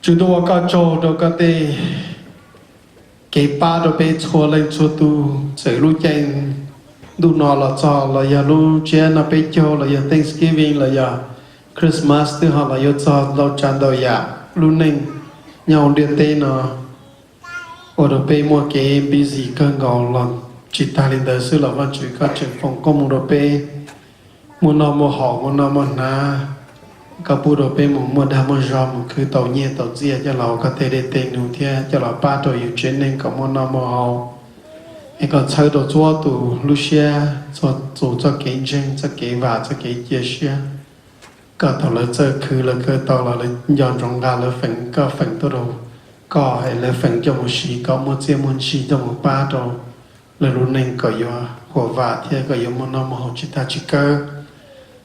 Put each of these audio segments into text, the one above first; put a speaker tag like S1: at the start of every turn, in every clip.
S1: chúng tôi có cho đâu có thể cái ba đồ bé chua lên chua tu sự lu chen du nó là cho là giờ lu chen nó bé cho là giờ Thanksgiving là giờ Christmas thứ họ là giờ cho lâu chan đầu giờ lu nên nhau điện tên nó ở đồ bé mua cái busy cơn gạo là chỉ ta lên đời xưa là văn chữ có trường phòng công một đồ bé mua nó mua họ mua nó mua na các bố đồ bé mua đa mua rau mua cứ tàu nhẹ tàu dìa cho lão có thể để tiền nụ thia cho lão ba đồ yêu chuyên nên có mua nó mua họ anh còn chơi đồ chúa tụ Lucia cho cái chân cho cái và cho cái chia sẻ có tàu là chơi cứ là cứ tàu là dọn trong gà là phần có phần tôi đồ có hay là phần cho một xí có một chiếc một xí cho một ba đồ là luôn nên có yêu của và thì có yêu một năm một chỉ ta chỉ cơ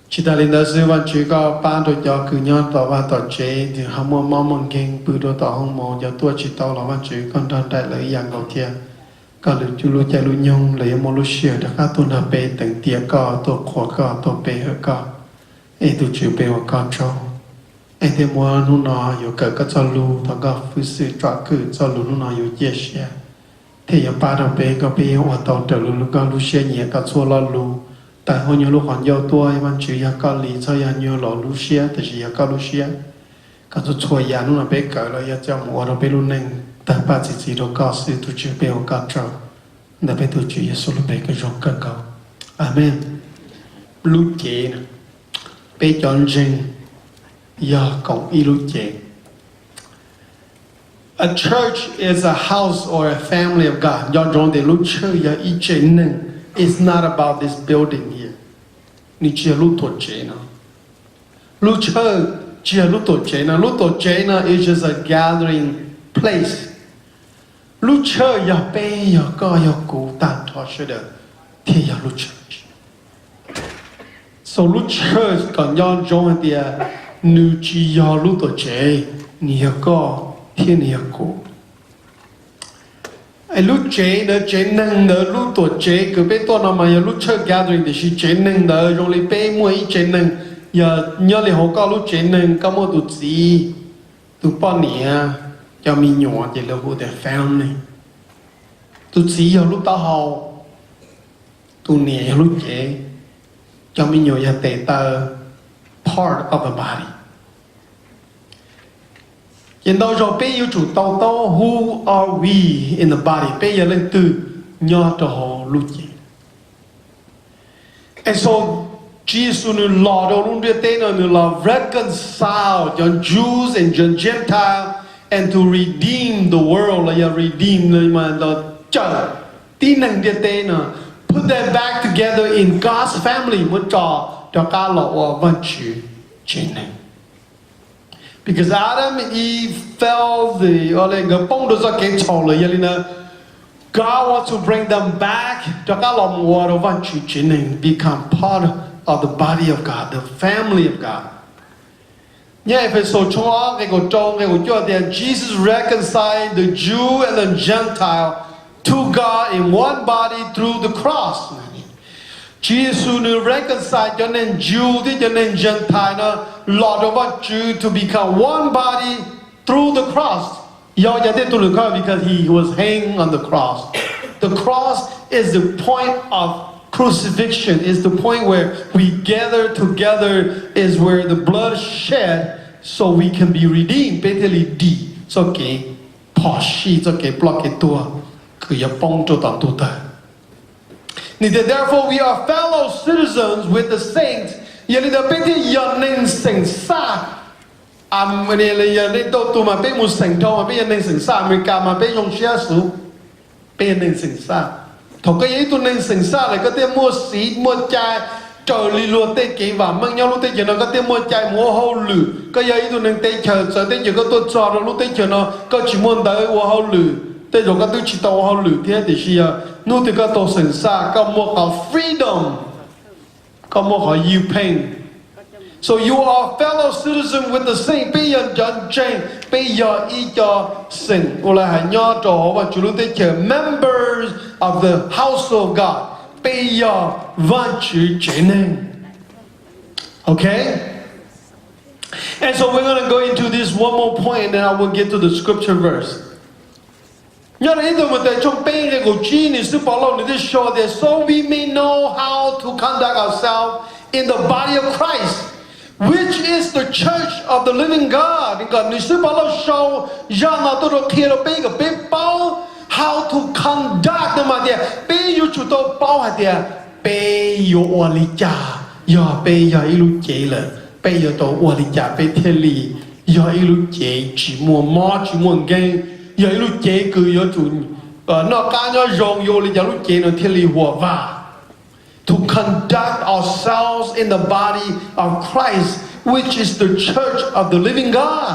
S1: chỉ ta lên đó xưa văn chỉ có ba đồ cho cứ nhon tàu và tàu chế thì họ mua mong kinh bự đồ tàu không mong cho tôi chỉ tàu là văn chỉ còn đang đại lợi dạng cầu thiệt có được chú lui chạy lui nhung lấy một lúc xưa đã các tuần hợp bê từng tiệt có tổ khóa có tổ bê hợp có ấy tụi chịu bê hoặc con cho ấy thì mua nó nó有个个做路他个不是抓个做路nó有介绍thì giờ ba đầu bê có bê hoặc tàu trở路có lúc xưa nhẹ có xua lo lu tại hồi nhiều lúc còn giàu tuổi văn chữ ya có lý cho ya nhiều lo lúc xưa thì chỉ ya có lúc xưa có chút xua ya nó là bê cỡ là ya cho mua đầu bê luôn nên tại ba chỉ đâu có sự tụi chịu bê hoặc con cho để bê tụi chịu Giêsu lúc bê cái rong cân cầu amen lúc chế nè bê chọn riêng ya cộng y lúc chế. A church is a house or a family of God. Y'all don't they look church ya each it's not about this building here. Ni chia lu tổ chế na. Lu church chia lu tổ chế na. Lu tổ chế na is just a gathering place. Lu church ya pe ya có ya cụ tàn thoa sẽ được. Thì ya lu church. So lu church còn y'all join the nu chi ya lu tổ chế ni ya có thiên địa cổ ai lúc chế đó chế năng đó lúc tuổi chế cứ biết tôi nào mà giờ lúc chơi gathering thì chỉ chế năng đó rồi lấy bé mua ít chế năng giờ nhớ lại họ có lúc chế năng có một tụt gì tụt bao nhiêu cho mình nhỏ thì là của the family tụt gì giờ lúc tao học tụt nhẹ lúc chế cho mình nhỏ giờ tệ tờ part of the body. Hiện đâu rồi bây giờ chủ tàu tàu who are we in the body bây giờ lên từ nhỏ cho họ lúc gì. And so Jesus nu lo đâu luôn đưa tên là reconcile cho Jews and cho Gentile and to redeem the world là redeem mà là chờ tin năng đưa tên put them back together in God's family một cho cả lọ văn chữ trên này. Because Adam and Eve fell God wants to bring them back and become part of the body of God, the family of God. Jesus reconciled the Jew and the Gentile to God in one body through the cross. Jesus reconciled cho nên Jew thì cho nên Gentile Lord of Jew to become one body through the cross. Because he was hanging on the cross. The cross is the point of crucifixion. Is the point where we gather together. Is where the blood shed so we can be redeemed. Basically, it's okay. Poshi, it's okay. Block it to. Therefore, we are fellow citizens with the saints. Trời li luôn tê kỹ và mang nhau lúc tê chờ nó có tê mua chai mua hâu lử có giờ ý tụi nên tê chờ sợ tê chờ có tôi cho rồi lúc tê chờ nó có chỉ muốn tới mua hâu lử tê rồi có tôi chỉ tao hâu lử thế thì xí à nu thì có tôi sẵn sàng có mua có freedom có mua có you pain. So you are fellow citizen with the saint. Bây giờ chân chân bây giờ ý cho sinh hoặc là hãy nhớ trò và chủ lúc tê chờ members of the house of God. Bây giờ văn chữ chế nên. Okay? And so we're going to go into this one more point, and then I will get to the scripture verse. Nhớ đến tôi một tại trong bên cái của Chúa ni sư bảo lô ni show that so we may know how to conduct ourselves in the body of Christ, which is the church of the living God. Thì còn ni sư bảo lô show do nào tôi được kia bên cái bên bao how to conduct mà thì bên yêu chủ tôi bao hạt thì bên yêu oan lý cha, do bên yêu ilu chế là bên yêu tôi oan lý cha bên thiên lý, do ilu chế chỉ muốn gain. Giờ lúc chế cứ giờ chủ nó cá nó rong vô thì giờ lúc chế nó thiên lý hòa va. To conduct ourselves in the body of Christ, which is the church of the living God.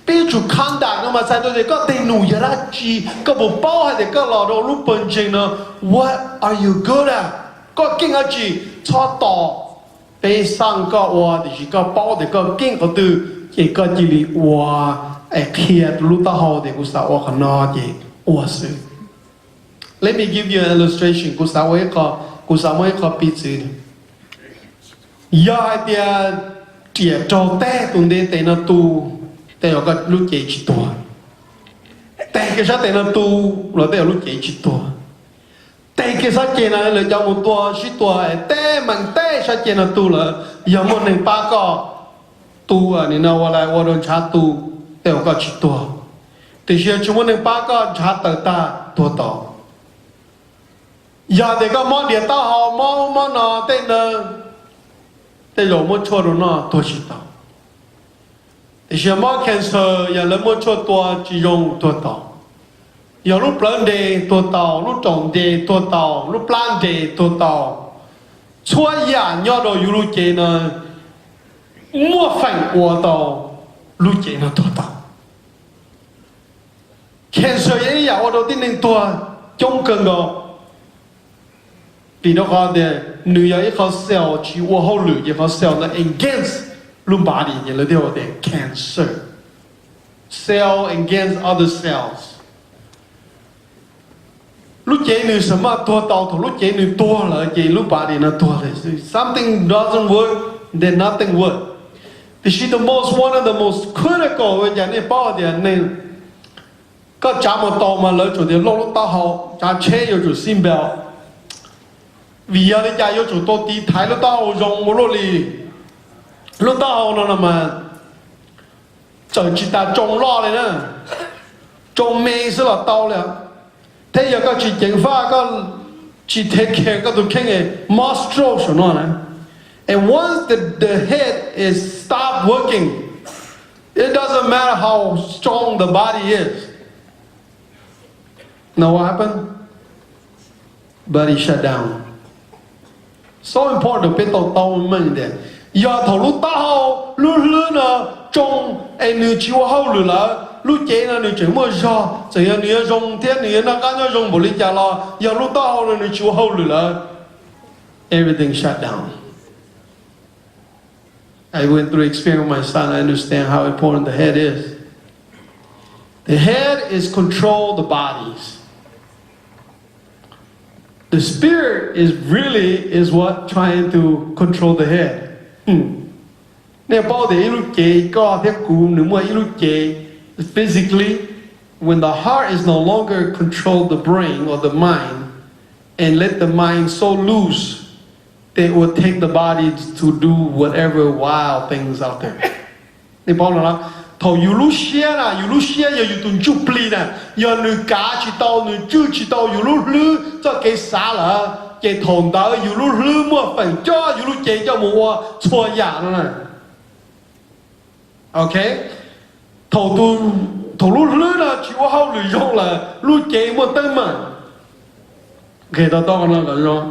S1: Bây giờ chủ conduct nó mà sai tôi thì có tên nụ giờ ra chi, có bộ bao hay thì có lò đồ lúc bận trình nó. What are you good at? Có kinh ở chi cho tỏ. Bây sang có hòa thì chỉ có bao thì có kinh có từ chỉ có chỉ lý hòa. Let me give you an illustration. Teo có chỉ tua, thì giờ chúng mình ba có chả tự ta tua tao. Giờ thì có món địa tao họ món nó tên là tên rồi món chua rồi nó tua chỉ tao. Thì giờ món cancer giờ lấy món chua tua chỉ dùng tua tao. Giờ lúc plan đề tua tao, lúc trồng đề tua tao, lúc plan đề tua tao. Chua ya nhớ đồ yêu lúc chế nó mua phẳng của tao. Lúc chế nó tua tao. Cancer ấy ya ở đâu tin nên tua trong cơn đó. Vì nó có để nữ ấy có cell chỉ ở hậu lử chỉ có cell nó against lúc body như là điều để cancer. Cell against other cells. Lúc chế nữ什么tua tao thôi lúc chế nữ tua là chế lúc body nó tua đấy. Something doesn't work, then nothing works. This is one of the most critical when you bao tiền nên có trả một tàu mà lỡ chủ tiền lúc tao hậu trả chế yêu chủ sim bèo vì giờ đi trả yêu chủ tôi tí thái lúc tao hậu dùng một lô lì lúc tao hậu nó là mà chờ chỉ ta trồng lo này nè trồng mê sẽ là tao nè thế giờ có chỉ chính pha có chỉ take care có tụi khen nghề mastro cho nó nè. And once the head is stopped working, it doesn't matter how strong the body is. Now what happened? Body shut down. So important to pay attention to that. Giờ thầu lúc tao lúc nó trong anh nữ chịu hậu lử là lúc chế là nữ chịu mua do, chỉ là nữ dùng thế nữ nó cá nó dùng bổ lý trả lo. Giờ lúc tao là nữ chịu hậu lử là everything shut down. I went through experience with my son. I understand how important the head is. The head is control the bodies. The spirit is what trying to control the head. Nếu bao để ilu chế có thế cú nếu mà ilu chế physically, when the heart is no longer control the brain or the mind, and let the mind so loose, they will take the body to do whatever wild things out there. Nếu bao là thầu ilu share giờ tụi chụp pli nè, giờ nữ cá chỉ tàu nữ chưa chỉ tàu ilu lư cho cái xả là cái thôn đó ilu lư mua phần cho ilu chế cho mua chua giả nữa nè. Okay, thầu ilu lư là chỉ có hậu lư dùng là lu chế mua tên mà, cái đó còn là rồi.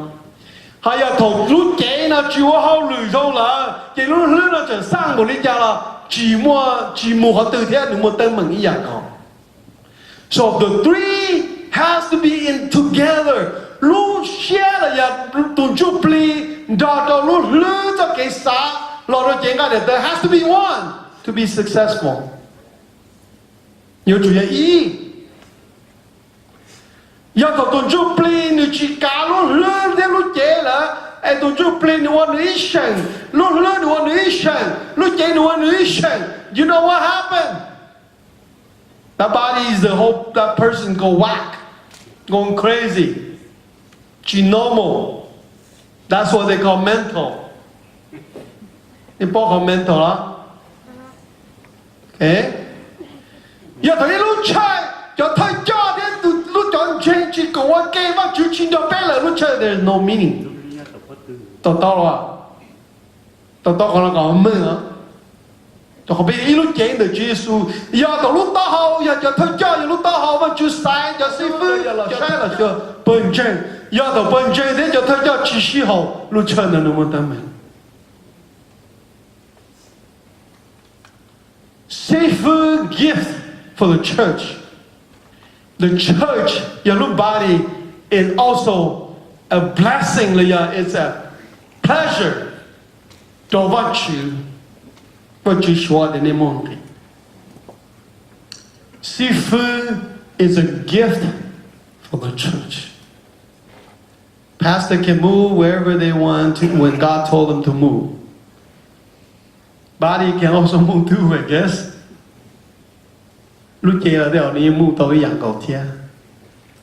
S1: Hay là thầu lu chế là chỉ có hậu lư dùng là cái lu lư là chỉ sang một lý do là chỉ mua họ từ thế đừng mua tên bằng ý dạng đó. So the three has to be in together. Lu share là ya tụi chụp pli đó lu lư cho cái xã lo rồi chế cái there has to be one to be successful. Nhớ chủ ý. Ya tụi chụp pli nếu chỉ cá lu lư thế lu chế là ai tụi chú play no one nation, lúc lớn no one nation, lúc chạy no one nation. You know what happened? That body is the whole, that person go whack, going crazy. She normal. That's what they call mental. People call mental, huh? Okay? Giờ thấy lúc chơi, cho thấy cho đến lúc chọn chuyện chỉ có một cái mà chú chính cho bé là lúc chơi there's no meaning. Tao còn là còn mơ hả? Tao không biết ý lúc chơi được Chúa Giêsu. Giờ tao lúc tao hậu, giờ cho thấy cho, giờ lúc tao hậu mà chú sai, cho sư phụ, giờ sai là chưa bận chơi. Giờ tao bận chơi thế cho thấy cho chỉ sư hậu lúc chơi là nó muốn tâm mình. Safer gift for the church. The church, your body, is also a blessing. It's a pleasure to watch you. What you show in the morning. Seafood is a gift for the church. Pastor can move wherever they want to when God told them to move. Body can also move too, I guess. Lúc kia là đều đi move tới dạng cầu thiên.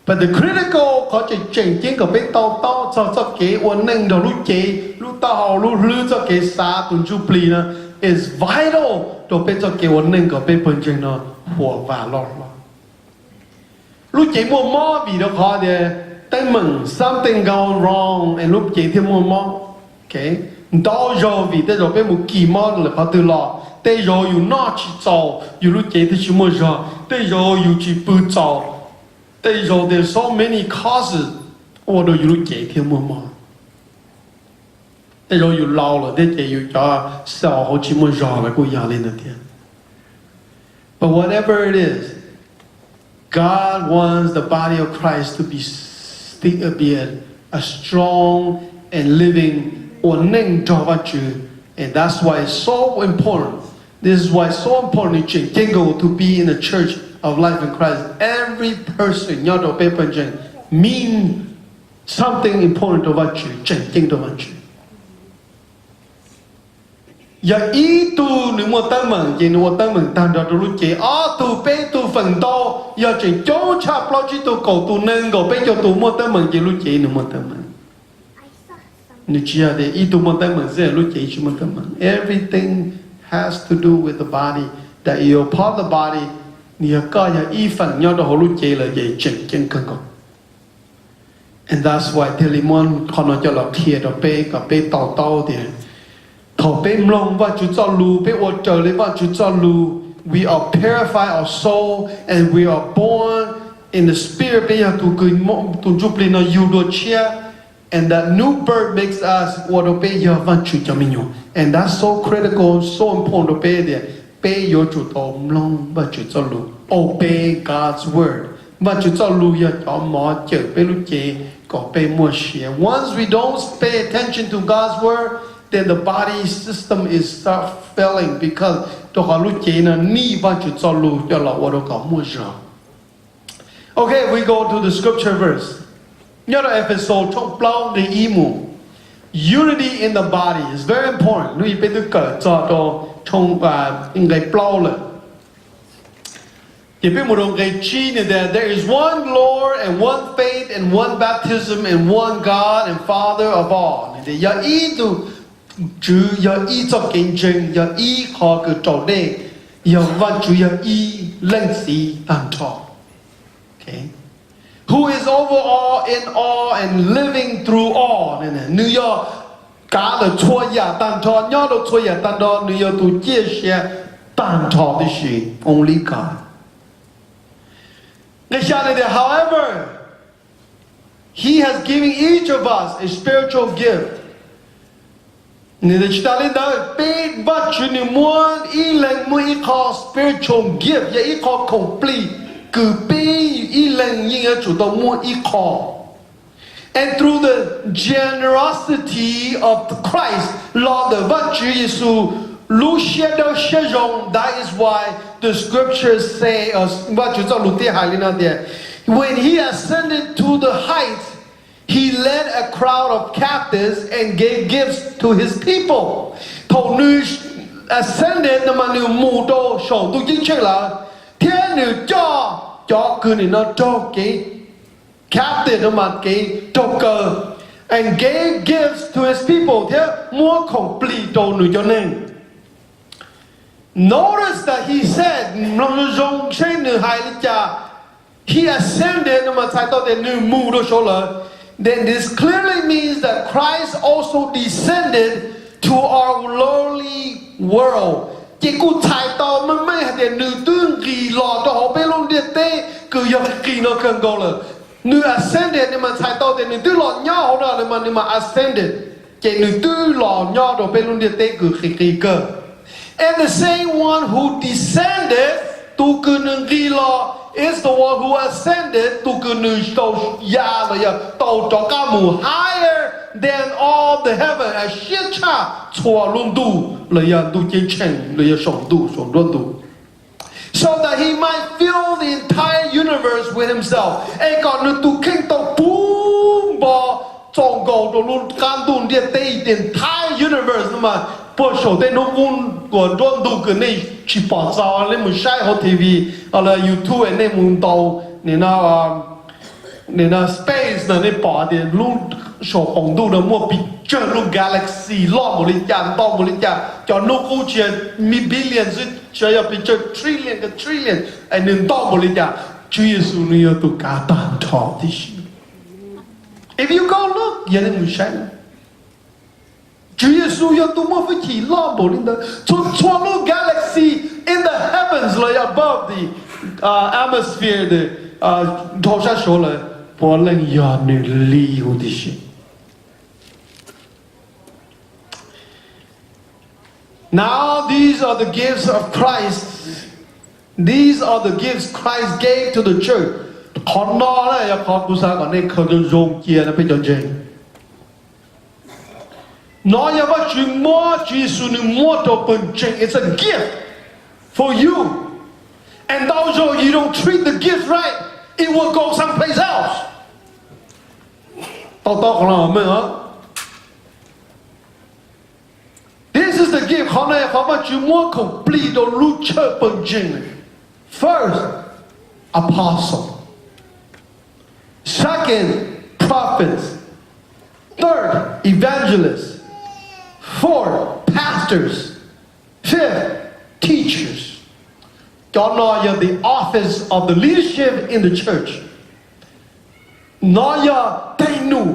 S1: But the critical có chỉ chỉnh chính của bên tao cho cái ổn định đó lúc tao lúc lư cho cái xa tuần chu pli nó is vital cho bên cho cái ổn định của bên bên trên nó hòa và lo. Lúc chế mua mò vì đó khó để tay mừng something going wrong and lúc chế thêm mua mò, okay? Đó rồi vì thế rồi bên một kỳ mò là khó từ lọ. Thế rồi you not chỉ cho, you lúc chế thì chỉ mua rồi. Thế rồi you chỉ bự cho. Thế rồi there's so many causes. Or do you lúc chế thì mua mò. Thế rồi you lao là thế chế you cho sao họ chỉ mua rồi là cô nhà lên được tiền. But whatever it is, God wants the body of Christ to be a strong and living ổn định cho vật chủ. And that's why it's so important. This is why it's so important to tingle to be in the church of life in Christ. Every person, nhớ đồ bê phần chân, mean something important to vật chủ, chân kinh to vật chủ. Giờ ý tu nếu mà tâm mừng, chỉ nếu mà tâm mừng tam đó lúc chế, tu bê tu phần to, giờ chỉ chỗ chạp lo chỉ tu cầu tu nâng, cầu bê cho tu mua tâm mừng, chỉ lúc chế nếu mà tâm mừng. Nếu chỉ là để ý tu mua tâm mừng, sẽ lúc chế chỉ mua tâm mừng. Everything has to do with the body, that you're part of the body, nhiều có giờ ý phần nhau đó lúc chế là gì chỉnh chân cân cầu. And that's why Telemon còn nói cho là kia đó bê, cả bê tàu thì thọ bê mông và chú cho lù bê ô trở lấy và chú cho lù. We are purify our soul and we are born in the spirit. Bây giờ tụi chụp lên nó yêu đồ chia. And that new birth makes us what obey your vanchu chaminyo. And that's so critical, so important to obey there. Obey your chủ tôm long và chủ cho lu. Obey God's word. Và chủ cho lu ya cho mò chở bê lu chế có bê mua xìa. Once we don't pay attention to God's word, then the body system is start failing because to có lu chế na ni và chủ cho lu cho là what có mua ra. Okay, we go to the scripture verse. Nhớ là Ephesos trong plau để ý mù. Unity in the body is very important. Lui bên tôi cởi cho trong cái plau là. Chỉ biết một đồng cái chi này there is one Lord and one faith and one baptism and one God and Father of all. Để giờ ý tu chứ giờ ý cho kinh doanh giờ ý khó cứ trổ đề giờ văn chủ giờ ý lên sĩ tàn trọ. Okay. Who is over all, in all, and living through all. New York, cả là chua ya tan trò, nhớ là chua ya tan trò, New York tu chia sẻ tan trò的是 only God. However, He has given each of us a spiritual gift. Nên là chúng ta lên đó, bê vật chủ ni muốn, ý lệnh muốn ý khó spiritual gift, và ý khó complete. Cứ bê ý lệnh nhưng chủ tao muốn ý khó. And through the generosity of Christ, Lord the vật chủ Giêsu, lu xia đâu xia rong. That is why the scriptures say, vật chủ tao lu tiết hải lên đó. When He ascended to the heights, He led a crowd of captives and gave gifts to his people. Thầu nữ ascended mà nữ mù đô sổ tu chính chế là thiên nữ cho cứ nữ nó cho cái captive mà cái trâu cờ and gave gifts to his people. Thế mua complete đồ nữ cho nên. Notice that he said, he ascended, then this clearly means that Christ also descended to our lowly world. Chỉ cụ thái tàu mà mấy hạt điện nữ tương kỳ lọ cho họ bê luôn điện tế cứ dọc kỳ nó cần gọi là nữ ascended nhưng mà thái tàu thì nữ tư lọ nhỏ họ đó nhưng mà ascended chỉ nữ tư lọ nhỏ rồi bê luôn điện tế cứ kỳ cơ. And the same one who descended to Kunungilo is the one who ascended to higher than all the heaven. So that he might fill the entire universe with himself. And God to king to boom the entire universe. Bộ số tên nó cũng của rôn đủ cái này chỉ bỏ ra lên một sai họ TV hoặc là YouTube này muốn tàu nên là space này bỏ thì luôn số ông đủ là mua bị chơi luôn galaxy lo một lịch trang to một lịch trang cho nó cũng chỉ billion chứ chơi bị chơi trillion anh nên to một lịch trang Chúa Giêsu này tụ cả toàn thọ thì if you go look vậy nên một sai Chúa Giêsu yêu tu mua với chỉ lo bộ linh đó, cho lo galaxy in the heavens like above the atmosphere the thổ sa số là bộ linh yêu nữ liu đi xí. Now these are the gifts of Christ. These are the gifts Christ gave to the church. Còn nó là còn tu sa còn này không dùng kia là phải chọn gì? It's a gift for you. And although you don't treat the gift right, it will go someplace else. This is the gift. First, apostle. Second, prophets. Third, evangelists. Fourth, pastors. Fifth, teachers. God know the office of the leadership in the church. Nói tên nụ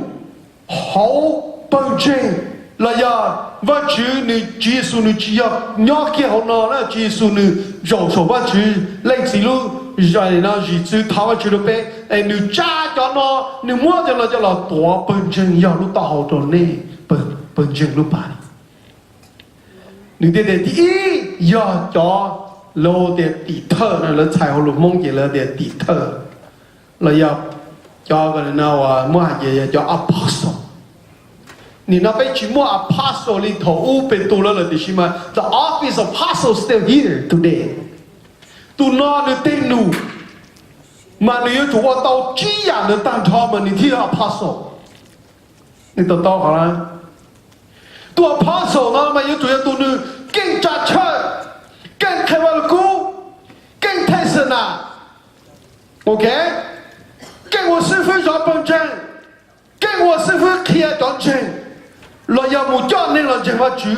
S1: hậu bằng trình là và chữ nữ Chúa Giêsu nữ chỉ nhỏ kia họ nói là Chúa Giêsu nữ dầu số và chữ lên xí lu rồi nó chỉ chữ tháo chữ được bé ai nữ cha cho nó nữ mua cho là tổ bằng trình giờ lúc tao đồ nè bằng trình lúc bài nữ để thì giờ cho lô để tỷ thơ này là chạy họ lục mong chỉ là để tỷ thơ là giờ cho cái nào mua gì cho apostle. Ni na pe chỉ mua apostle li thổ u pe tu là thì xí mà the office of apostle still here today. Tu nó được tên nụ mà nếu chủ quan tàu chỉ nhận được tan thọ mà ni thi apostle. Ni tàu tàu hả là tu apostle nó mà yếu chủ tu nữ kinh trả chơi kinh khai vào cú kinh thay sơn à, ok? 跟我师傅做本证，跟我师傅开转证，来要木叫你来证我主，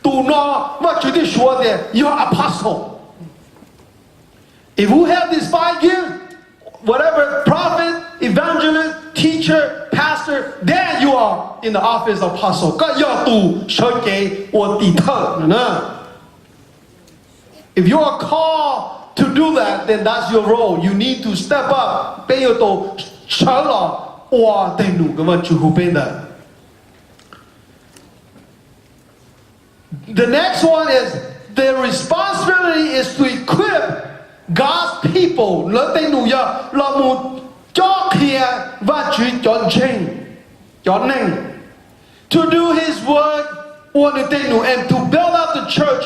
S1: 都那我主的说的要 apostle. If you have this 5 gifts, whatever prophet, evangelist, teacher, pastor, then you are in the office of apostle. ก็要读说给我底特呢。If you are called to do that, then that's your role. You need to step up. The next one is the responsibility is to equip God's people. To do His work and to build up the church.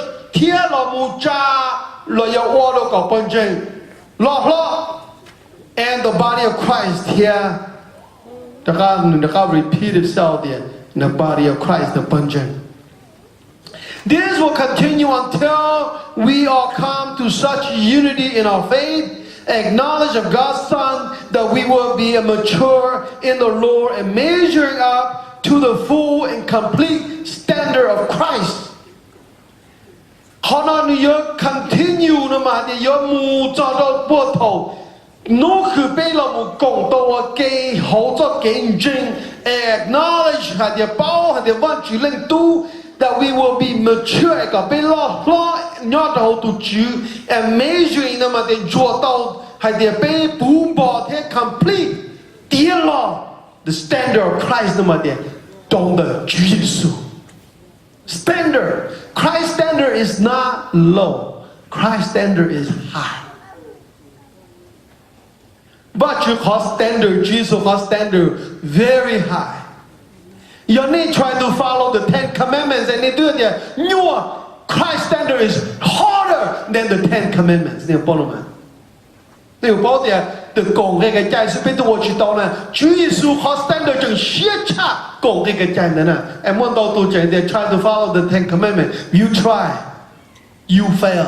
S1: And the body of Christ here the repeat itself there in the body of Christ, the bunchen. This will continue until we all come to such unity in our faith, acknowledge of God's Son, that we will be mature in the Lord and measuring up to the full and complete standard of Christ. How you continue no matter your mood or bottle. No could be like a gay, hold up game drink, acknowledge had your bow, had the one you link to. That we will be mature, got be law, not how to do, and measuring them at the draw down, had their bay boom ball, complete, dear law, the standard of Christ, no matter, don't the Jesus. Standard, Christ's standard is not low, Christ's standard is high. But you call standard, Jesus call standard very high. You need try to follow the 10 Commandments and they do it there. Your Christ's standard is harder than the 10 Commandments. They follow They both the gong cái chạy sự bên tôi chỉ tao nè. Chúa Giêsu có standard chừng siết chặt gong cái chạy nè. And one đầu tôi chạy they try to follow the 10 Commandments. You try, you fail.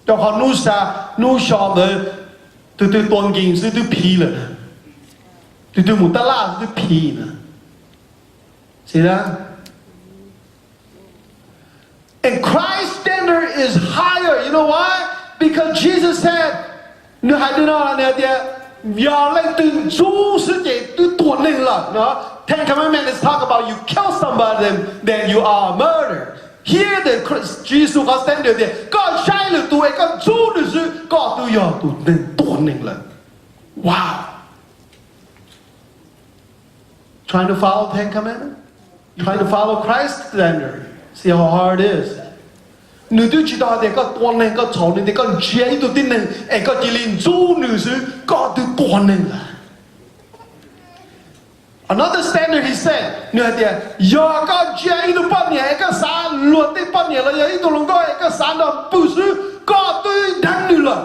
S1: Cho họ nu sa rồi từ tuần kinh từ phi rồi. Từ một ta la từ phi nữa. See that? And Christ's standard is higher. You know why? Because Jesus said, "Nếu hai đứa nó này thì giờ lên từ chú sư姐từ tuần lên là nó." Ten Commandments is talk about you kill somebody, then you are a murderer. Here the Jesus có standard thì có sai lừa tụi có chú được sự có tụi giờ tụi nên tuần lên là. Wow. Trying to follow 10 Commandments? Trying to follow Christ's standard. See how hard it is. Nếu tôi chỉ đòi để có toàn này có cháu này để có chế tôi tin này, có chỉ liền chú nữ sư có tôi toàn này là. Another standard he said, nếu thì giờ có chế tôi bắt nhẹ có sáng luật tôi bắt nhẹ là giờ tôi luôn có sáng đó bù sư có tôi đáng nữ là.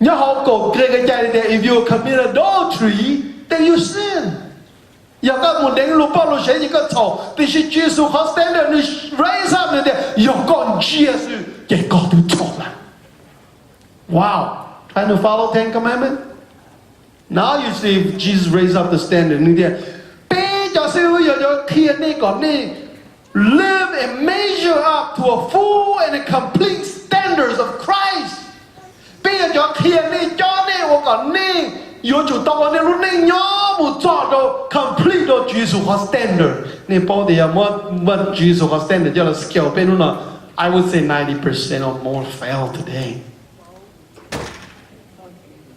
S1: Nhớ họ cổ cái chạy để if you commit adultery, then you sin. Giờ các một đến lúc bao lâu sẽ những cái thầu thì sẽ chia số họ standard như raise up này để giờ còn chia số để có thứ thầu là wow trying to follow 10 Commandments. Now you see Jesus raise up the standard như thế bây giờ giờ kia này còn này live and measure up to a full and a complete standards of Christ. Bây giờ kia này cho này hoặc còn này yêu chủ tao này lúc này nhớ một chỗ đâu complete đâu Jesus có standard nên bao giờ mà Jesus có standard cho là skill bên nó là I would say 90% or more fail today,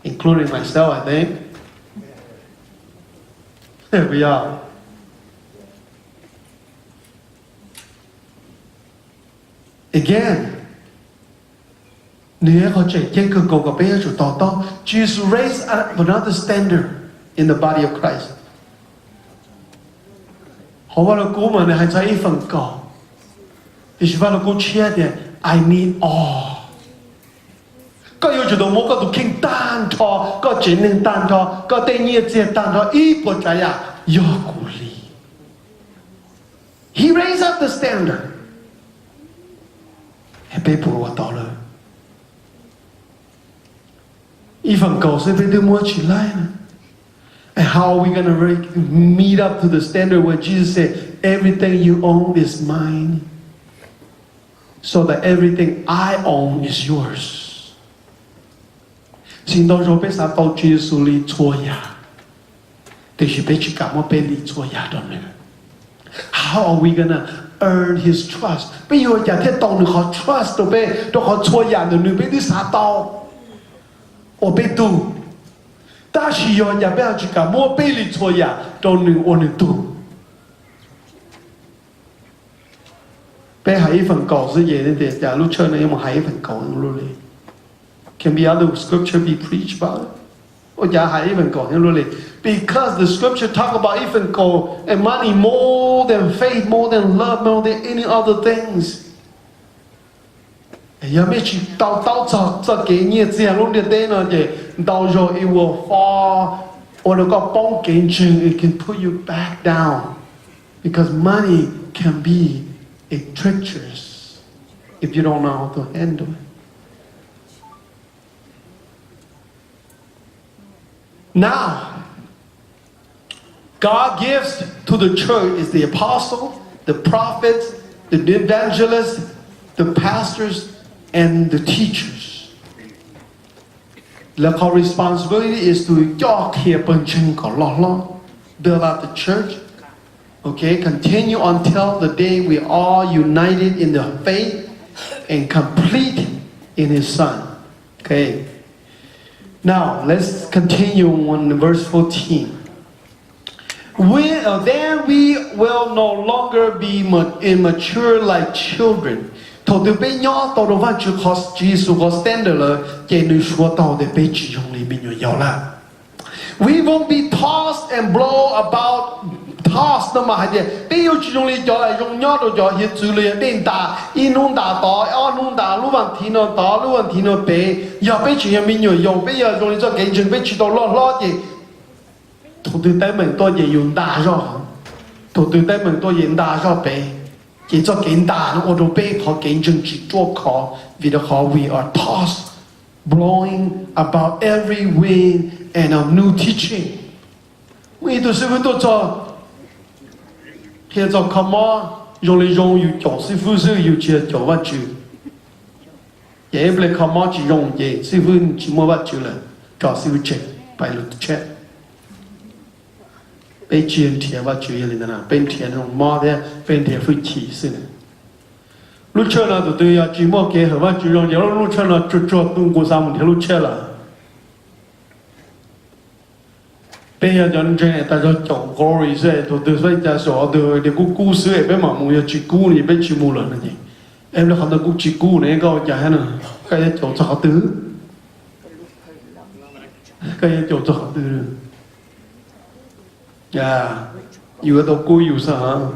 S1: including myself. I think here we are. Again. Nếu có chạy trên cơ cầu gặp bây chủ tao Jesus raised another standard in the body of Christ. Họ bảo là cố mà này hay chạy phần cầu thì chỉ bảo là cố chia thì I need all. Có yêu chủ đồ mô có tụ kinh tan cho có chiến nên tan cho có tên nhiên chia tan cho ý bộ trái à yêu cụ lý. He raised up the standard. Hãy bế bùa vào tao lời. Even cầu sẽ phải đưa mua chỉ lại. And how are we going to meet up to the standard where Jesus said, everything you own is mine, so that everything I own is yours. Xin đâu rồi biết sao tao Jesus lý chua ya. Thì chỉ biết chỉ cảm ơn bên lý chua ya đó nữa. How are we going to earn his trust? Bây giờ giả thiết tao được họ trust rồi bên, đó họ chua ya nữa bên đi xa tao. 我被堵，但是有人不要去干，我被你错呀，都能我能堵。被下一份稿是嘢呢啲，假如出呢有冇下一份稿咁咯你 ？Can be other scripture be preached about it？ 我假下一份稿咁咯你 ？Because the scripture talk about 一份稿 and money more than faith, more than love, more than any other things。有咩去到这给你这样弄的对呢？就到时候it will fall or it can put you back down. Because money can be a treacherous if you don't know how to handle it. Now, God gives to the church is the apostle, the prophets, the evangelists, the pastors, and the teachers. Our responsibility is to build out the church. Okay, continue until the day we are united in the faith and complete in His Son. Okay. Now, let's continue on verse 14. Then we will no longer be immature like children. We won't be tossed and blown about. Tossed nó mà hay đi, bây giờ chỉ dùng lý do là dùng nhau đồ cho hiện chủ lý đến ta, nung ta to, nung ta lúcวันที่ nó to, lúcวันที่ nó bé, giờ bây chỉ mình dùng, bây giờ dùng lý do cái chuyện bây chỉ đồ lo gì, thủ tướng đại mình tôi gì dùng đa rồi, thủ tướng đại mình tôi dùng đa rồi bé, chỉ cho cái đa nó đồ bé họ cái chuyện chỉ做khó, vì đó họ we are tossed, blowing about every wind and of new teaching, vì tôi sẽ vẫn tôi cho hiện giờ come on dùng lý dùng yêu cho sư phụ sư yêu chia cho vật chữ vậy bây come on chỉ dùng vậy sư phụ chỉ mua vật chữ là cho sư phụ chết phải luật chết bây chiến thiệt vật chữ như thế nào bên thiệt nó mua thế bên thiệt phải chỉ sư này lúc chơi là tụi tôi chỉ mua cái hợp vật chữ dùng vậy lúc chơi là cho tung của sao mình thấy lúc chơi là bây giờ chân trên này ta cho chọn glory sẽ tụi tôi phải trả số từ để cú sữa ấy bây mà mua chỉ cú này bây chỉ mua lần này em là không được cú chỉ cú này câu trả nữa cái chỗ cho họ tứ cái chỗ cho họ tứ yeah yêu đâu cú yêu sao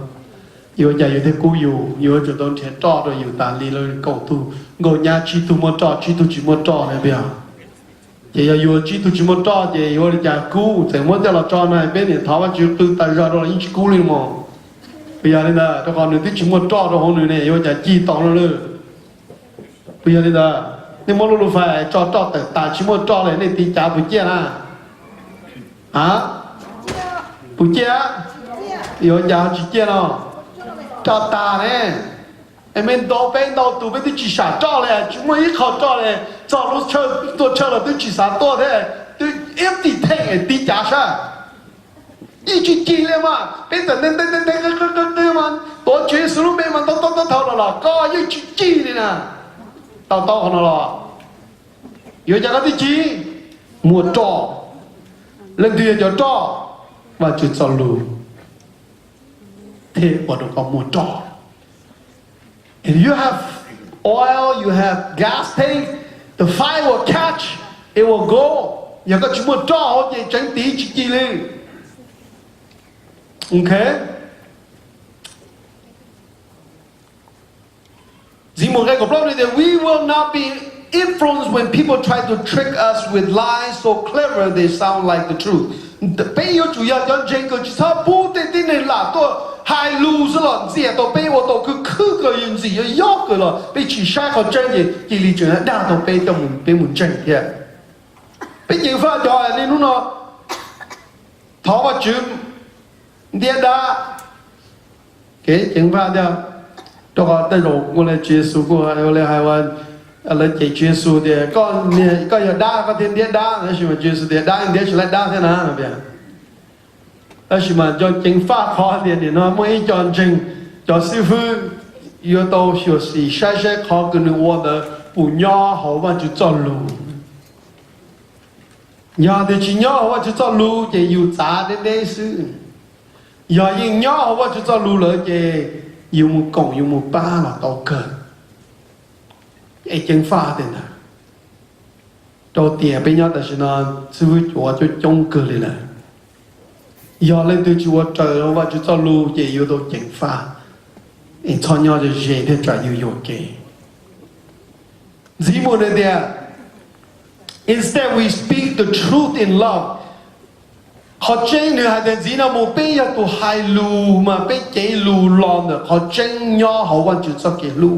S1: yêu nhà yêu thế cú yêu chỗ đâu thế trò rồi yêu tàn đi rồi cầu tu ngồi nhà chỉ tu mua trò chỉ tu chỉ mua trò này bây giờ vậy giờ yêu chỉ tu chỉ mua trò vậy yêu là cú thì muốn cho là trò này bên này tháo vào chữ từ tại ra rồi chỉ cú liền mà bây giờ này là cho con nữa chỉ mua trò rồi hôm này yêu là chỉ tòng rồi bây giờ này là nhưng mà lúc phải trò tại chỉ mua trò này thì trả bữa chia à hả bữa chia yêu nhà chỉ chia nào trò ta này em bên đó tụi bên tôi chỉ xả trò này chúng mới ít khó trò này trò lúc chơi là tôi chỉ xả to thế tôi ép thì thế thì trả sao ý chỉ lên mà bây giờ nên cái mà tôi chơi sử dụng bên mà tôi thâu là có ý chỉ này nè tao không là giờ giờ cái gì mua trò lên tiền cho trò và chuyện sao lùi thế bọn nó có mua trò. If you have oil, you have gas tank, the fire will catch, it will go. Giờ có chúng một trò thì tránh tí chỉ lên. Okay? That we will not be influenced when people try to trick us with lies so clever they sound like the truth. Bây giờ chủ yếu cho trên cái chỉ sao bố tên tin này là tôi hai lù rồi gì tôi bây tôi cứ cái gì yếu cái rồi bây chỉ sai còn chân gì chỉ lý chuyện đã tôi bây tôi muốn chân thế bây giờ phải cho nên lúc nó tháo vào chữ điên đã cái chuyện phải đó tôi có tới rồi tôi lại chia sẻ của tôi lại haiวันอะไรchia sẻ thì có giờ đa có thiên địa đa nên mà chia sẻ thì đa thiên địa lại đa thế nào bây giờ nên mà cho chính pháp khó thì nó mới chọn chính cho sư phụ yếu tố hiểu sĩ sai khó cái nữa là bù nhỏ hậu và chữ chọn lù nhỏ thì chỉ nhỏ hậu và chữ chọn lù thì yêu giá đến đây sư giờ nhưng nhỏ hậu và chữ chọn lù là thì yêu một cổng yêu một ba là tao cần ấy chính pháp thế nào đầu tiên bây giờ là sư phụ chúa cho trong cửa này là giờ lên từ chúa trời và chúa cho lưu về yếu tố chính pháp ấy cho nhau cho dễ để trả yếu cái gì muốn đây instead we speak the truth in love họ tranh nữa hay là gì nào một bây giờ tụ hai lù mà bây cái lù lon được họ tranh nhau họ quan chuyện cho cái lù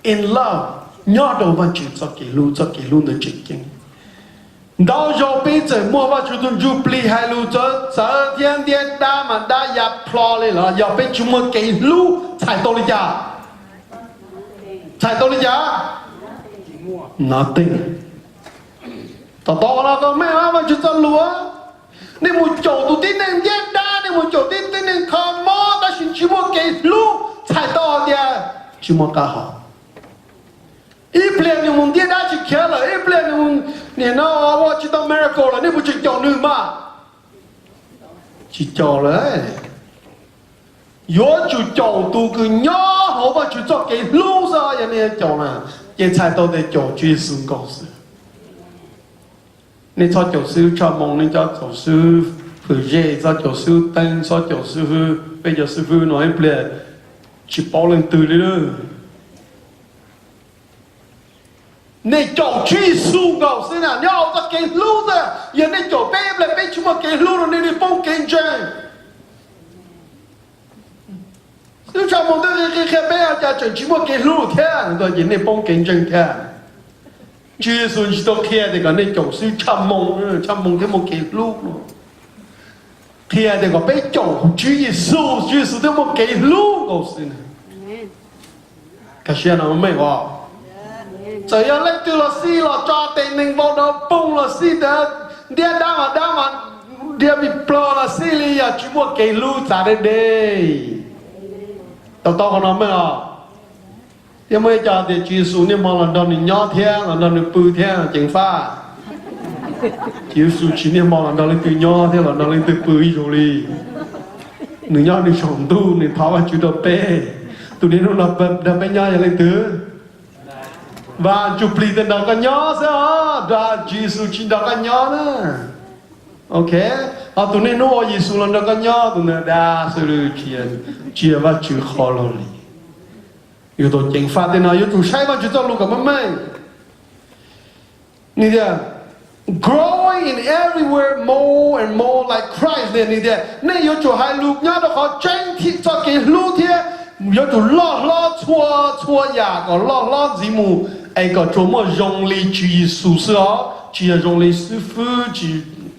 S1: in love nhau đâu quan chuyện cho cái lù được chuyện kinh đau rồi bây giờ mua vào chúng tôi jubilee hai lù cho giờ thiên địa đa mà đa nhập plo lên là giờ bây chúng một cái lù chạy đâu đi ra nothing tao to là con mẹ mà chúng ta lúa nên một chỗ tụi tin nên ghét đa nên một chỗ tin nên không mò ta chỉ một cái lú chạy to đi chỉ một cái họ ít liền những môn tiền đã chỉ kia là ít liền những môn nè nóว่าchỉ tao miracle là nên một chỉ chỗ nữa mà chỉ chỗ đấy yếu chủ chỗ tụ cứ nhỏ họ mà chủ cho cái lú sao vậy nè chỗ nào cái chạy to để chỗ chuyên sung công sự nên cho giáo sư cho mong nên cho giáo sư phụ dễ cho giáo sư tăng cho giáo sư bây giờ sư phụ nói là chỉ bảo lên từ đấy đó nên cho truy su giáo sư nào nhau cho cái lú ra giờ nên cho bé là bé chúng mà cái lú rồi nên đi phong kinh doanh sư cho mong tới cái bé cho chỉ một cái lú thế rồi giờ nên phong kinh doanh thế Chúa Giêsu chỉ tôi kia thì cái này giáo sư chăm mong cái một cái lúc kia thì có bé giáo Chúa Giêsu tới một cái lúc giáo sư này cái chuyện nào mới có giờ giờ lấy từ là xí là cho tiền mình vào đó bung là xí đó dia đam mà dia bị plo là xí li à chỉ một cái lúc ra đây tao còn nói mới à因为家的技术你忙了到你鸟天，到你白天蒸发，技术去你忙了到你对鸟天了，到你对白一种哩，你鸟你上度你跑完就到白，ตัวนี้เราดับไป鸟อย่างไรตัวvà chụp lì tên đó cái nhỏ sao đó Giêsu chỉ đó cái nhỏ nữa ok tụi này nó Giêsu là đó cái nhỏ tụi này đa sự chia và chữ khó rồi yếu tố chính phát thế nào yếu tố sai mà chúng ta lúc cảm mấy như thế growing in everywhere more and more like Christ nên như thế nên yếu tố hai lúc nhá đó họ tranh thị cho cái lúc thế yếu tố lo chua nhà có lo gì mù ai có chỗ mà dùng lý chỉ sự sở chỉ là dùng lý sư phụ chỉ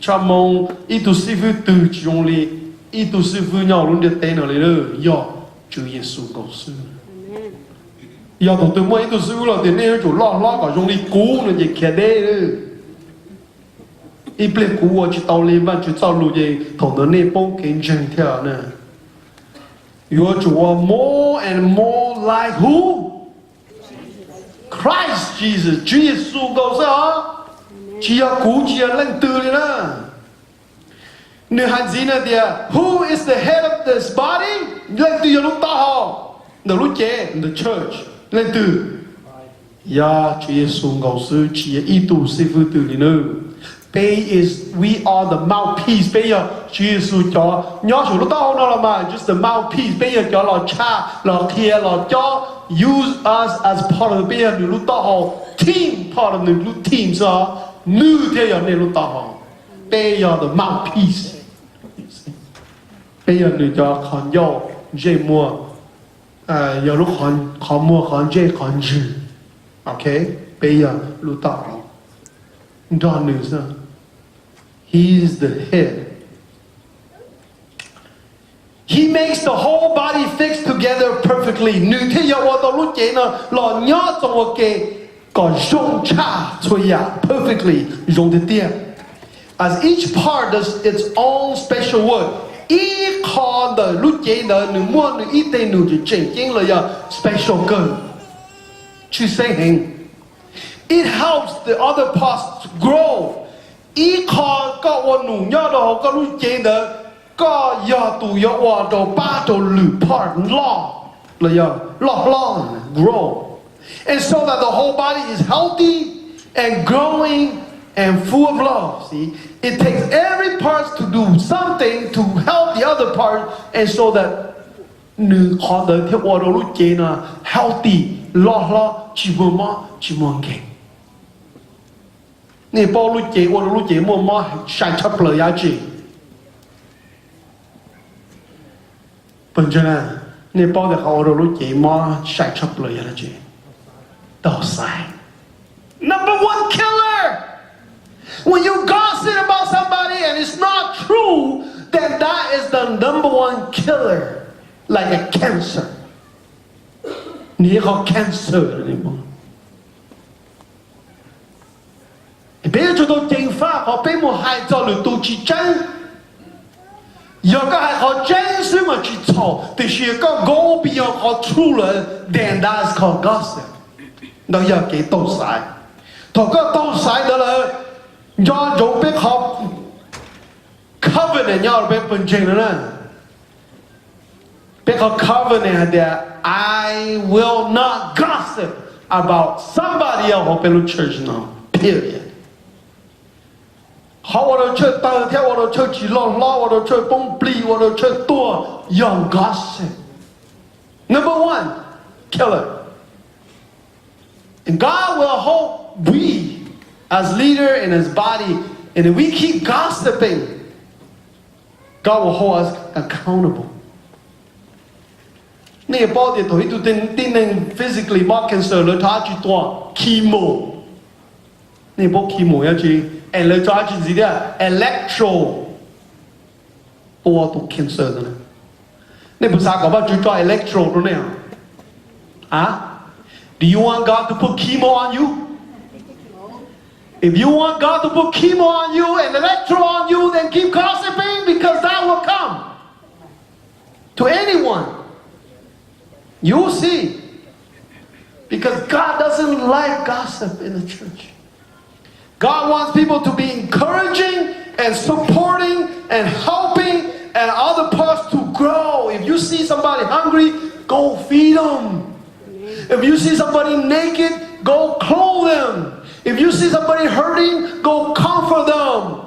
S1: cho mong ít tu sư phụ từ chỉ dùng lý ít tu sư phụ nhau luôn được tên ở đây rồi yo Chúa Giêsu cầu sư giờ tụi tôi mới tụi sư là tiền này chủ lo cả dùng đi cú nó gì kia đấy ít bề cú chỉ tàu lên và chỉ tàu lùi gì thằng nó này bông kinh doanh theo nè you chủ more and more like who Christ Jesus Chúa Giêsu cầu sao chỉ là cú chỉ là lên từ đi nè nếu hành gì nè thì who is the head of this body lên từ lúc tao the lúc chế the church lên từ ya Chúa Giêsu ngầu sư chỉ ý tu sư phụ từ đi nữa bây is we are the mouthpiece bây giờ Chúa Giêsu cho nhớ chủ lúc tao nó là mà just the mouthpiece bây giờ cho là cha là kia là cho use us as part of bây giờ lúc tao team part of lúc team sao nữ thế giờ nên lúc tao bây giờ the mouthpiece bây giờ nữ cho con dâu dễ mua giờ lúc họ mua họ dễ họ dư ok bây giờ lúc tao đó nữa sao he is the head he makes the whole body fix together perfectly nữ thế giờ vào lúc chế nó là nhớ trong một cái còn dùng cha thôi ya perfectly dùng được tiền as each part does its own special work ý khó đời lúc chế đời nữ mua nữ ít tên nữ chỉ chỉnh chính là giờ special cơ chứ xây hình it helps the other parts to grow ý khó có ôn nụ nhớ đó có lúc chế đời có giờ tụ giờ hòa đồ ba đồ lử part lo là giờ lo grow and so that the whole body is healthy and growing and full of love. See, it takes every part to do something to help the other part, and so that nữ họ đời theo hòa đồ lúc chế là healthy, lo chỉ muốn kẹt. Nè bao lúc chế hòa đồ lúc chế mua sai chấp lời giá trị. 本身呢，你包的好多路节目晒出来了去，倒晒。Number one killer. When you gossip about somebody and it's not true, then that is the number one killer, like a cancer. 你好 cancer 了，你吗？别做到正法，好俾我害咗嚟到去真。如果係好真心嘅去吵，但是個我比較好處人 then that's called gossip。你要幾多晒？同個多晒的咧，要做俾好 covenant 要俾本正嘅咧，俾好 covenant 嘅 I will not gossip about somebody else 好俾你 church now period。好，我哋出當天我哋出去浪撈，我哋出崩潰，我哋出多用 gossip。Number one, killer. And God will hope we, as leader in His body, and if we keep gossiping, God will hold us accountable. 你嘅 body 同佢都定 physically 冇 cancer， 你睇住多 chemo， 你冇 chemo 一次。and 你抓住自己啊 electro 波都 cancer 的呢？你不是搞不好就抓 electro 的那样啊 ？Do you want God to put chemo on you? If you want God to put chemo on you and electro on you, then keep gossiping because that will come to anyone. You'll see. Because God doesn't like gossip in the church. God wants people to be encouraging and supporting and helping and other parts to grow. If you see somebody hungry, go feed them. If you see somebody naked, go clothe them. If you see somebody hurting, go comfort them.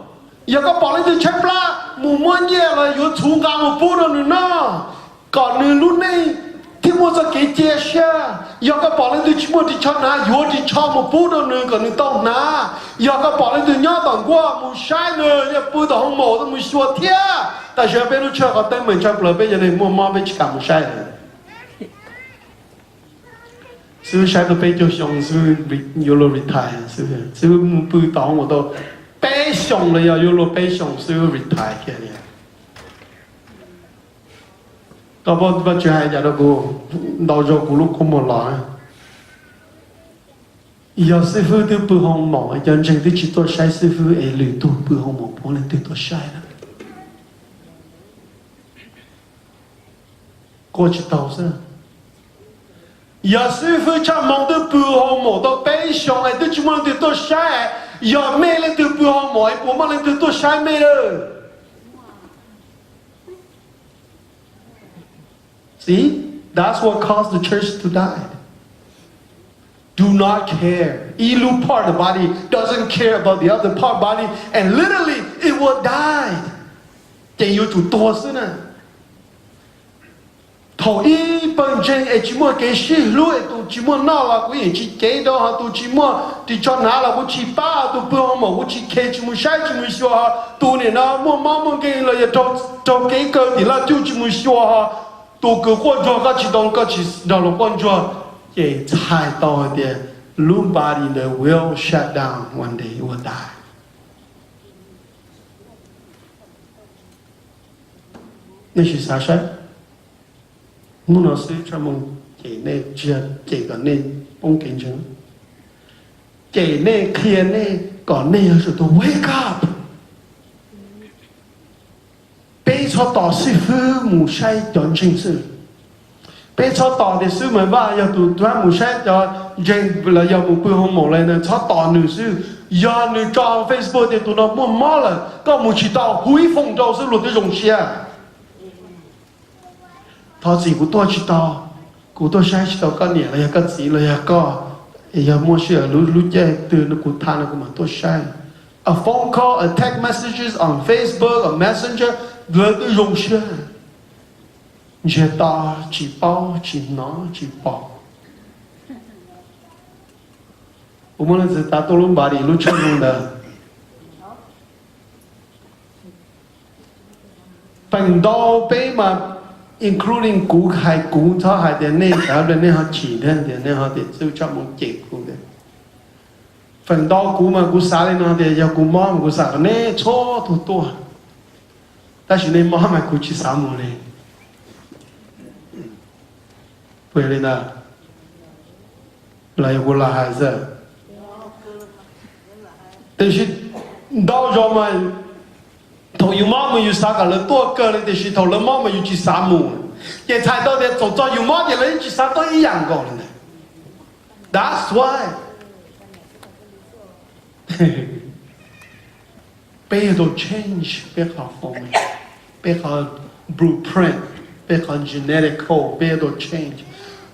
S1: 有個保利的吃啦，冇乜嘢啦，有廚房冇煲到你呢，講你路內。ที่มันจะเกี่ยเชื่อยากก็บอกเลยที่มันที่ชนะอยู่ที่ชอบมันพูดหนึ่งก็นึกต้องนะอยากก็บอกเลยที่ย้อนต่างว่ามันใช่เลยเนี่ยพูดต่างหมดมันชัวเทียแต่เชื่อเป็นรู้เชื่อก็เต็มเหมือนจะเปล่าเป็นยังไงมันมาเป็นการมันใช่เลยซื้อใช้ตัวเป็น就想ซื้อ有了 retire ซื้อมันพูดต่างหมด都เป็น想เลย有了เป็น想ซื้อ retire แค่นี้ต่อไปว่าจะให้จะดูเราจะกูรู้กูหมดเลยอยากซื้อฟื้นตัวปืนห้องหมอยันเชิงที่จิตตัวใช้ซื้อฟื้นเอหรือตัวปืนห้องหมอพวกนั้นตัวใช้นะก็จิตตัวซะอยากซื้อฟื้นชามองตัวปืนห้องหมอตัวเป้ยชงไอ้ตัวจิมันตัวใช้อยากไม่เล่นตัวปืนห้องหมอไอ้พวกมันเล่นตัวใช้ไม่เลย See, that's what caused the church to die. Do not care. Ilu part of the body doesn't care about the other part of the body, and literally it will die. จะ有主多是呢。头一本身诶，只么给是路诶，都只么闹了，我也去给到哈，都只么的叫拿了，我去把都不好嘛，我去开只么晒只么说哈，都呢那么妈妈给了也找给个的了，就只么说哈。ตัวเกิดคนจอก็ชิดองก็ชิดองคนจอเย่ใช่ต่อเดีย Loom body will shut down one day it will die นี่คือสาเหตุมุ่งเอาซื้อชั่วโมงเย่เนี่ยเชื่อเย่ก่อนเนี่ยป้องกันฉันเย่เนี่ยเคลียร์เนี่ยก่อนเนี่ยสุดตัว wake up 被操导师傅母晒短裙子，被操导的师们吧要读短母晒要人不了要母不红毛来呢，操导女士要你找 Facebook 的读到么毛了，到母去到回风招是录的东西啊，他自己多去到，กู多晒去到个年了，个子了呀个，要么是รู้ใจตื่นกูทานกูมา多晒。A phone call, a text messages on Facebook, a messenger, เลยก็用些，你去打去包去拿去包，我们那是打多伦巴的路成功的，本到北嘛， including cú khai cú cho hai tiền nên cả đời nên họ chỉ thế tiền nên họ để chịu cho một chỉ cú đấy phần đó cú mà cú xả lên nó để giờ cú mò mà cú xả cái này cho thủ tua ta chỉ nên mò mà cú chỉ xả một này vậy lên đó là cú là hai giờ但是到时候嘛头有毛嘛有啥个了多个了但是头了毛嘛有去啥木也猜到的走走有毛的人去啥都一样个了呢 That's why 背后 change 背后 formation 背后 blueprint 背后 genetic code 背后 change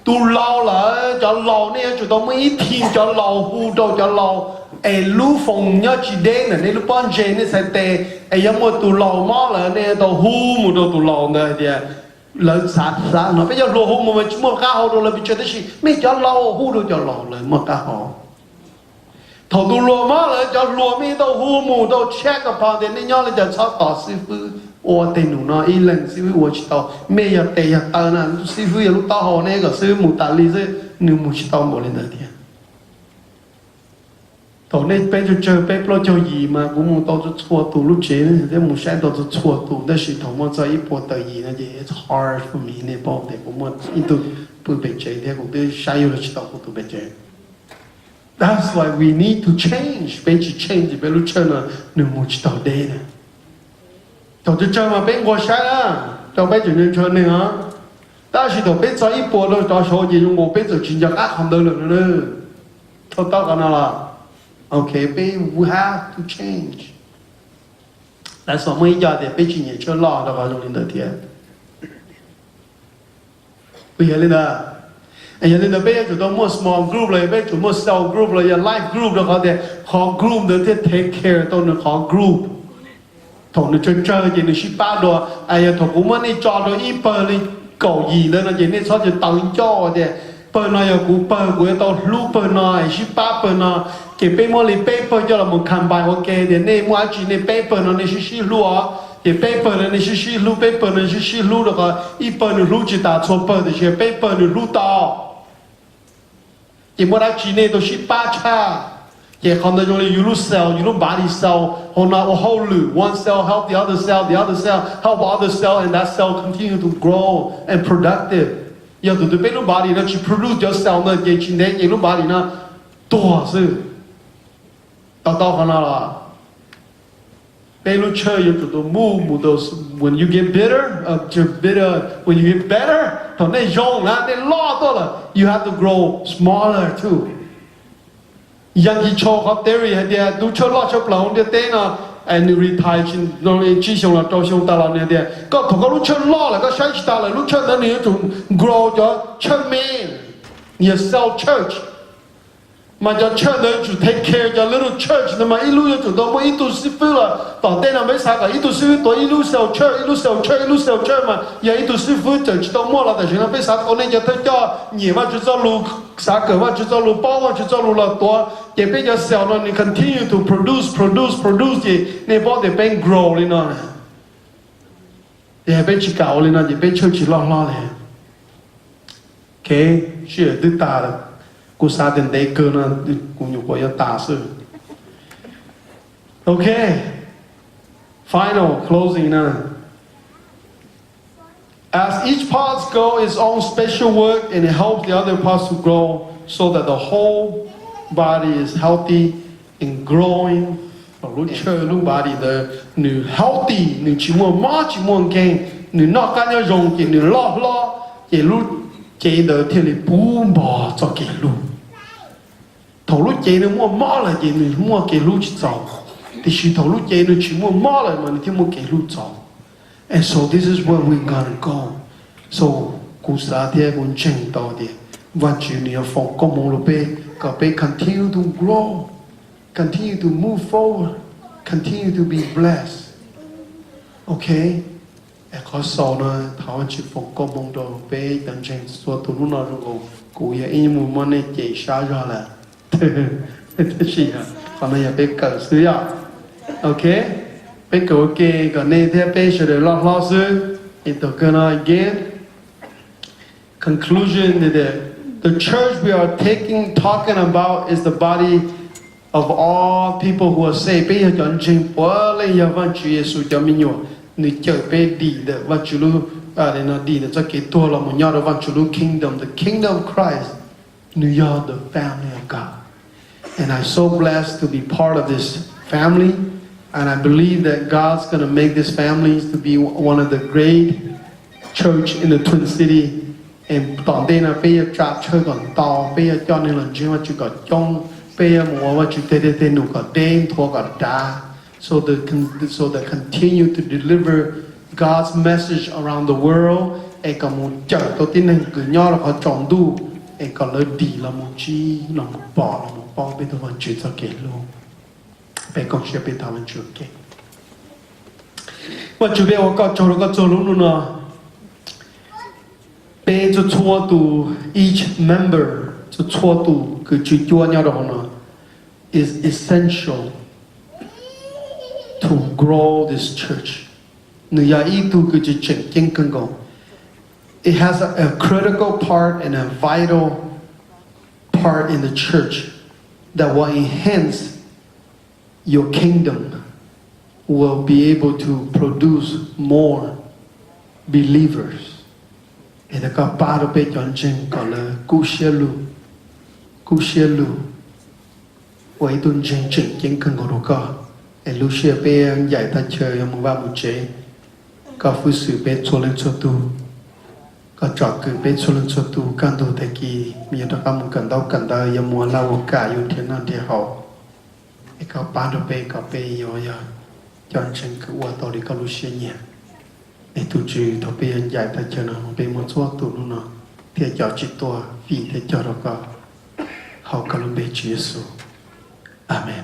S1: 都老了叫老呢就到每一天叫老糊到叫老lúc phòng nhớ chỉ đến là lúc bọn trẻ nó sẽ tệ giống một tụ lầu mó là nên tụ hu một tụ lầu này thì lớn sát nó bây giờ lầu hu mà chỉ một cá hồ rồi là bị chết đấy gì mấy cho lầu hu rồi cho lầu lại một cá hồ thầu tụ lầu mó là cho lầu mấy tụ hu một tụ check cái phần thì nên nhớ là cho sao tỏ sư phụ ô tên nó ý lần sư phụ chỉ tao mấy giờ tệ giờ tao nè sư phụ giờ lúc tao hồ này cái sư phụ ta lý thế nếu một chỉ tao một lên đấy thì tổ này bây giờ chơi bây giờ chơi gì mà cũng muốn tao cho chua tụ lúc chế này thì muốn sai tao cho chua tụ但是头毛在一波的gì呢就 it's hard for me 那包的cũng muốn一度不被chế thì cũng对sai有了知道不都被chế that's why we need to change 被去 change 被lúc chơi là nếu muốn知道đấy nè tổ cho chơi mà bên ngoài sai à cho bây giờ nên chơi nữa 但是头被在一波了到时候也用我被就真正啊看到了呢头到干了Okay, but we have to change. That's why mấy giờ thì bây giờ nhiều cho lo đó vào trong linh đời thiệt. Bây giờ lên đó, bây giờ lên đó bây giờ chúng ta mua small group rồi, bây giờ chúng mua cell group rồi, life group rồi, họ group đó thì take care tôi nó họ group. Thằng nó chơi gì nó ship ba đồ, ai thằng cũng muốn đi cho đồ ít bờ đi cầu gì đó nó chỉ nên sao chỉ tặng cho thì bờ này cũng bờ của tao lúc bờ này ship ba bờ này cái paper này paper cho là một campaign ok để nên mua chỉ nên paper nó nên ship lúa cái paper này ship lúa paper này ship lúa được rồi ít bờ này lúa chỉ ta cho bờ thì cái paper này lúa tao cái mua ra chỉ nên tôi ship ba cha cái con này rồi you lose cell you lose body cell hôm nay whole loop one cell help the other cell help other cell and that cell continue to grow and productive giờ tụi bây lúc body nó chỉ produce cho cell nó cái chỉ nên cái lúc body nó to sự tao cái nào là bây lúc chơi giờ tụi move when you get bitter when you get better thằng này dùng là nên lo to là you have to grow smaller too yang khi cho học theory hay là tu cho lo cho plong để tên là and retire chỉ xong là trâu xong ta là này thì có thằng có lúc chơi lo là có sai ta là lúc chơi nó này chúng grow cho church man nhiều cell church mà cho church này chúng take care cho little church nhưng mà ít lúc chúng tôi mới ít tu sư phụ là tao tên là mấy sao cả ít tu sư phụ tôi ít lúc cell church mà giờ ít tu sư phụ chỉ tao mua là tại vì nó mấy sao con này giờ thấy cho nhiều mà chúng ta lu sao cả mà chúng ta lu bao mà chúng ta lu là to cái bây giờ cell nó continue to produce gì nên bao để bên grow lên nó thì bên chỉ cào lên nó thì bên chơi chỉ lo này cái chuyện thứ ta là cô sa đến đây cơ nó cũng nhiều quá ta sự okay final closing now as each part go its own special work and it helps the other parts to grow so that the whole body is healthy and growing lúc chơi lúc body the new healthy new chỉ muốn gain new nó cái nhau dùng chỉ new lo chỉ lúc chỉ đỡ thì là bùm bò cho cái lúc thầu lúc chỉ nó mua là chỉ new mua cái lúc giàu thì chỉ thầu lúc chỉ nó chỉ mua là mà thì mua cái lúc giàu and so this is where we gotta go so cú sa thì cũng chỉnh đó đi và chỉ nhiều phòng công mong lúc bé có bé continue to grow continue to move forward continue to be blessed okay có sau đó thảo chỉ phòng công mong đồ bé đừng chỉnh số tụi nó rồi cú ya in một món này chỉ xa ra là thế gì à còn này bé cởi xứ à okay bé cởi cái này thế bé sẽ được lo sư in the again conclusion that the church we are talking about is the body of all people who are saved. Bây giờ chọn trình quá lên giờ văn Chúa Giêsu cho mình nhớ, người chờ bây đi để văn Chúa lu để nó đi để cho cái tua là một nhau để văn Chúa lu kingdom, the kingdom of Christ, New York, the family of God. And I'm so blessed to be part of this family, and I believe that God's going to make this family to be one of the great church in the Twin City. And toàn đây là bây giờ trạm chơi còn to, bây giờ cho nên là chúng ta chỉ có trong bây giờ mua và chúng ta để nụ có đen thua có đá, so they continue to deliver God's message around the world. Et comme một chợ tôi tin rằng cứ nhau là họ chọn đủ, et còn lời đi là một chi là một bỏ bây giờ vẫn chưa cho kể luôn, bây còn chưa bây giờ vẫn chưa kể. Và chủ bây giờ có cho luôn nữa. Bây giờ chua tu each member cho chua tu cứ chua nhau đó nó is essential to grow this church. Người ya ít tu cứ chỉnh kinh cưng go. It has a critical part and a vital part in the church that will enhance your kingdom, will be able to produce more believers. Et de quand pas de paix chọn chỉnh còn là cú xe lu, vậy tuần chỉnh kinh cưng go đó. Et lu xe bé giải ta chơi một vài một chế, có phụ sự bé cho lên cho tu. Có chọn cứ bé cho lên cho tu can tu thế kì mình đã làm một cần đâu giờ mua lao cả yêu thiên năng thì họ cái có ba đôi bé có bé yêu ya chọn chân cứ qua tàu đi có lúc xưa nhỉ để tu trì thọ bé anh giải ta chơi nó bé muốn xóa tu nó thì cho chỉ to vì thế cho nó có họ có luôn bé Chúa Giêsu. Amen.